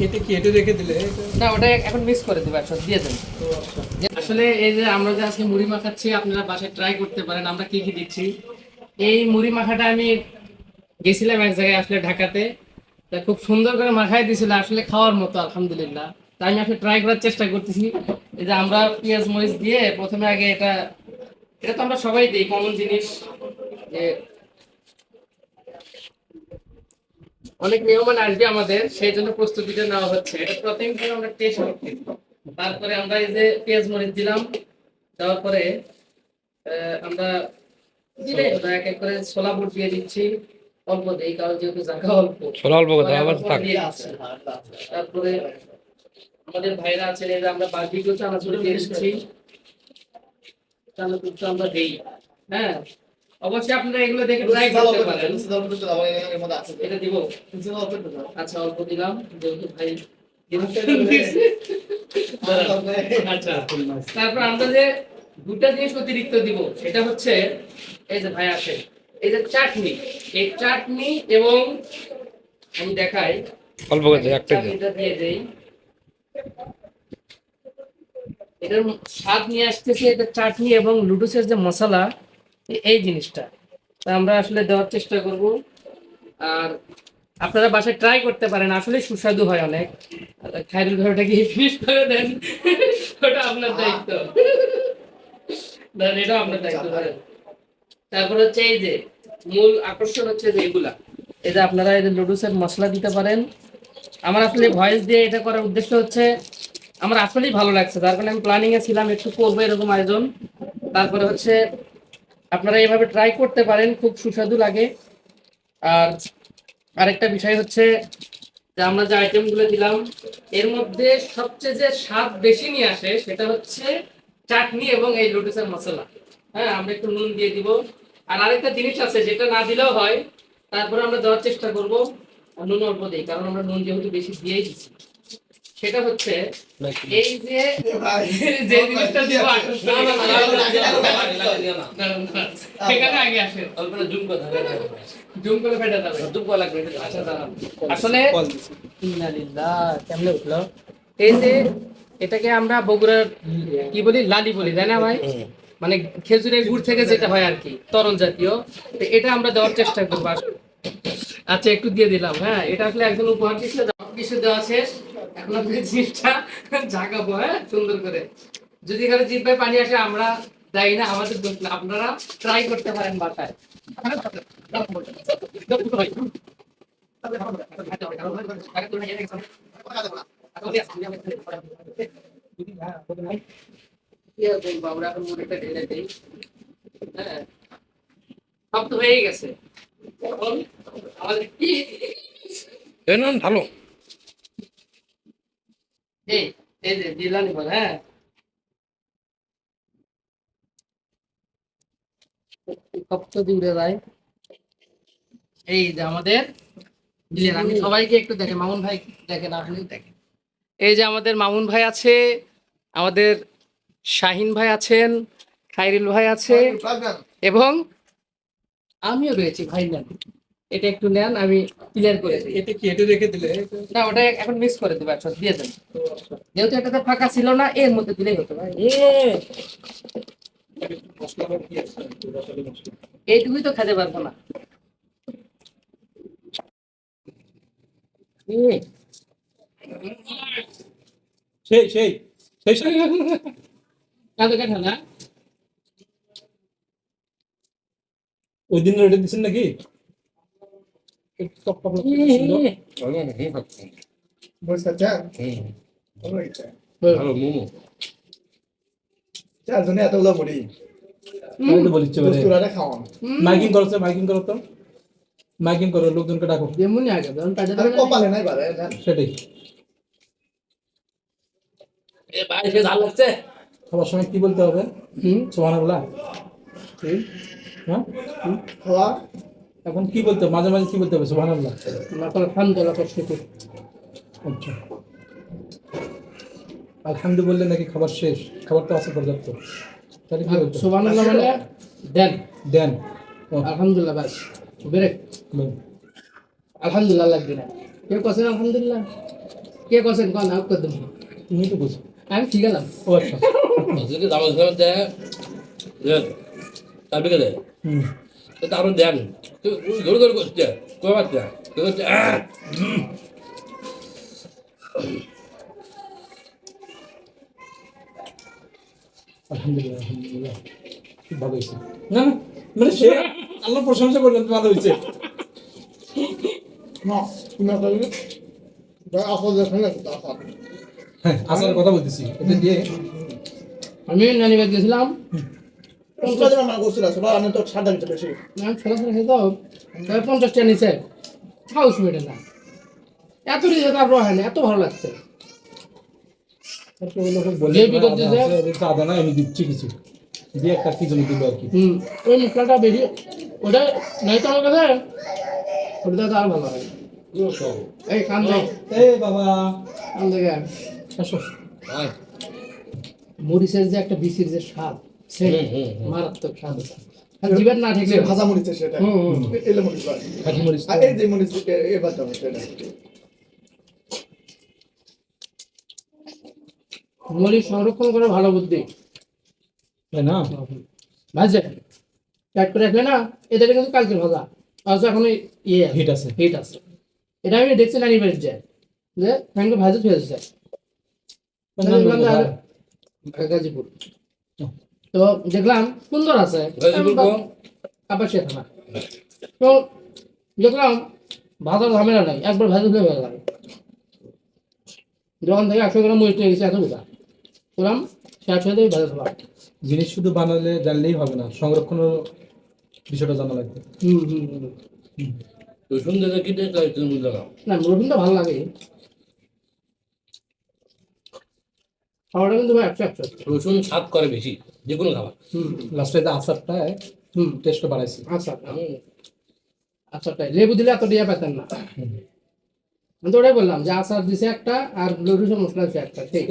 এটা কি এটা রেখে দিলে না, ওটা এখন মিক্স করে দেবো, একসাথে দিয়ে দেন। আসলে এই যে আমরা যে আজকে মুড়ি মাখাচ্ছি, আপনারা বাসায় ট্রাই করতে পারেন আমরা কি কি দিচ্ছি। এই মুড়ি মাখাটা আমি গেছিলাম এক জায়গায় আসলে ঢাকাতে, তা খুব সুন্দর করে মাখাই দিয়েছিল, আসলে খাওয়ার মতো আলহামদুলিল্লাহ। তাই আমি আসলে ট্রাই করার চেষ্টা করতেছি। এই যে আমরা পেঁয়াজ মরিচ দিয়ে প্রথমে আগে এটা, এটা তো আমরা সবাই দিই, কমন জিনিস। যে অনেক মেহমান আসবে আমাদের, সেই জন্য প্রস্তুতিটা নেওয়া হচ্ছে। এটা প্রথম থেকে আমরা টেস্ট করতেছি, তারপরে আমরা এই যে পেঁয়াজ মরিচ দিলাম, দেওয়ার পরে আমরা দিলে এক এক করে ছোলা বুট দিয়ে দিচ্ছি। অল্প দেই, কারণ যেহেতু জায়গা অল্প, ছোলা অল্প কথা আবার থাক। দিয়ে দিচ্ছি। তারপরে আমাদের ভাইরা আছেন, এই যে আমরা বারবিকিউ চানাচুর দিয়ে দিচ্ছি। চানাচুর তো আমরা দেই, হ্যাঁ। অবশ্যই আপনারা এগুলো দেখে ট্রাই করতে পারেন। এটা দিব, আচ্ছা অল্প দিলাম যেহেতু ভাই। আচ্ছা, তারপর আমরা যে দুটা জিনিস অতিরিক্ত দিব, সেটা হচ্ছে এই যে ভাই আছে, এই যে চাটনি, এই চাটনি এবং আমি দেখাই, অল্প করে একটা দিন। চাটনিটা দিয়ে দেই। এটার স্বাদ নিয়ে আসতেছে এটা চাটনি এবং লুডুসের যে মশলা, এই জিনিসটা তা আমরা আসলে দেওয়ার চেষ্টা করব। আর আপনারা বাসায় ট্রাই করতে পারেন, আসলে সুস্বাদু হয় অনেক। খাইরুল ভাই ওটা কি ফিনিশ করে দেন, ওটা আপনার দায়িত্ব, দেন এটা আপনার দায়িত্ব ধরেন। তারপর হচ্ছে এই যে মূল আকর্ষণ হচ্ছে যে এগুলা, এই যে আপনারা এই যে লুডুসের মশলা দিতে পারেন। আমার আসলে ভয়েস দিয়ে এটা করার উদ্দেশ্য হচ্ছে আমার আসলেই ভালো লাগছে, তার কারণে আমি প্ল্যানিং এ ছিলাম একটু করবো এরকম আয়োজন। তারপরে হচ্ছে আপনারা এইভাবে ট্রাই করতে পারেন, খুব সুস্বাদু লাগে। আর আরেকটা বিষয় হচ্ছে যে আমরা যে আইটেমগুলো দিলাম, এর মধ্যে সবচেয়ে যে স্বাদ বেশি নিয়ে আসে সেটা হচ্ছে চাটনি এবং এই লুডুসের মশলা। হ্যাঁ, আমরা একটু নুন দিয়ে দিব। আর আরেকটা জিনিস আছে যেটা না দিলেও হয়, তারপরে আমরা দেওয়ার চেষ্টা করব। নুন অল্প দিই, কারণ আমরা নুন যেহেতু বেশি দিয়েই দিচ্ছি। সেটা হচ্ছে এই যে যে জিনিসটা দিব, সেখানে আগে আসেন, জুম করে ফেটে যাবে, জুম করা লাগবে। আচ্ছা দাঁড়ান, আসলে ইন্নালিল্লাহ কেমনে উঠলো। এই যে এটাকে আমরা বগুড়ার কি বলি, লালি বলি, তাই না ভাই? মানে খেজুরের গুড় থেকে যেটা হয় আর কি, তরল জাতীয়। তো এটা আমরা দেওয়ার চেষ্টা করবো। আচ্ছা একটু দিয়ে দিলাম, হ্যাঁ। এটা আসলে একজন উপহার দিচ্ছে, কিছু দেওয়া শেষ, এখন আপনি জিভটা ঝাঁকাবো, হ্যাঁ সুন্দর করে। যদি এখানে জিভে পানি আসে আমরা দেয় না, আমাদের দোষ না। আপনারা ট্রাই করতে পারেন বাসায়। আমরা এখন মুড়িটা ঢেলে দিই, হ্যাঁ। সব তো হয়ে গেছে, এখন আমাদের কি এই না ভালো। এই এই যে দিলাম বল, হ্যাঁ। কত দূরে যায়, এই যে আমাদের দিলেন। আমি সবাইকে একটু দেখে, মামুন ভাই দেখেন, আপনি দেখেন। এই যে আমাদের মামুন ভাই আছে, আমাদের শাহিন ভাই আছেন, খাইরুল ভাই আছে, এবং আমিও রয়েছি। ভাই নেন, এটা একটু নেন, আমি ক্লিয়ার করে দিই। এটা কি এটা রেখে দিলে না, ওটা এখন মিক্স করে দেবো, একসাথে দিয়ে দেন। যেহেতু এটাতে ফাঁকা ছিল না, এর মধ্যে দিলেই হতো ভাই। মশলা কি আছে রসালো মশলা এইটুকুই তো খেতে পারবো না। সেই সেই সেই সেই কাঁদো কাঁঠা না, ওই দিন রেডি দিছেন নাকি একটু টপ টপ ভালো মোমো। চারজনে এতগুলো মুড়ি আমি তো বলিচ্ছি দোস্তুরারে খাওয়ান মাইকিং করছে, মাইকিং করো তো, মাইকিং করো, লোকজনকে ডাকো। যেমনই আগে ধরুন তাদের আর কপালে নাই বারে সেটাই এ ভাই সে ঝাল লাগছে। সবার সময় কি বলতে হবে? সুবহানাল্লাহ। হ্যাঁ খাওয়া এখন কি বলতে হবে? মাঝে মাঝে কি বলতে হবে? সুবহানাল্লাহ। আলহামদুলিল্লাহ শুকর। আচ্ছা, আলহামদুলিল্লাহ বললে নাকি খাবার শেষ? খাবার তো আছে পর্যাপ্ত, তাহলে কি বলতে হবে? সুবহানাল্লাহ মানে দেন, দেন। আলহামদুলিল্লাহ বাস ব্রেক। বল। আলহামদুলিল্লাহ লাগবে না, কেউ কথা আলহামদুলিল্লাহ। কে করছেন কোন আউট করে দেবো তুমি তো বুঝো আমি ঠিক গেলাম ও আচ্ছা যদি দাম দেয় তারপরে দেয় হুম তো আরো দেন ধরে ধরে করছে কয় বাচ্চা করছে আলহামদুলিল্লাহ আলহামদুলিল্লাহ খুব ভালো হয়েছে না না মানে সে আল্লাহ প্রশংসা করলেন ভালো হয়েছে না তুমি আসলে আপদ দেখেন না আপদ হ্যাঁ আসার কথা বলতেছি এটা দিয়ে আমি নানি বাড়ি গেছিলাম তোমরা যেন না করছিল সবাই আমি তো সাদা দিতে বেশি আমি ছোট ছোট খেতাম 50 টাকা নিচে হাউস মেটে না এত রিজে তারপর হয় না এত ভালো লাগছে তারপরে ওই লোক বলে যে বিগত দিছে আদা না আমি দিচ্ছি কিছু দিয়ে একটা কি জমি দিল আর কি ওই মশলাটা বেশি ওটা নাই তো আমার কাছে ওটা তো আর ভালো হয় এই কান দেখ এই বাবা কান দেখে আসো মরিচের যে একটা বিচির যে স্বাদ সে মারাত্মক স্বাদ ওটা আর জিভের না যে ঠেকলে ভাজা মরিচ সেটা এলে মরিচ হয় কাঠি মরিচ আর এই যে মরিচ এবার দাও সেটা মরিচ সংরক্ষণ করে ভালো বুদ্ধি তাই না ভাজে প্যাক করে রাখলে না এটা কিন্তু কালকে ভাজা আচ্ছা এখন ইয়ে হিট আছে হিট আছে এটা আমি দেখছি নানি বাড়ির যায় যে ফ্যানকে ভাজে ফেলেছে গাজীপুর তো দেখলাম সুন্দর আছে আবার থানা তো দেখলাম ভাজার ঝামেলা নাই একবার ভাজা ধুলে হয়ে গেল দোকান থেকে 100 গ্রাম মরিচ নিয়ে গেছে এত গুলা বললাম 100 ভাজা ধোয়া জিনিস শুধু বানালে জানলেই হবে না সংরক্ষণের বিষয়টা জানা লাগবে রসুন দেখে কি টেস্ট লাগে তুমি বুঝলাম না রসুনটা ভালো লাগে খাওয়াটা কিন্তু ভাই 100 রসুন স্বাদ করে বেশি যে কোনো খাবার লাস্টে যে আচারটা টেস্ট বাড়াইছে আচ্ছা আচ্ছা লেবু দিলে এত দিয়ে পেতেন না আমি তো ওটাই বললাম যে আচার দিছে একটা আর রসুন মশলা দিছে একটা ঠিক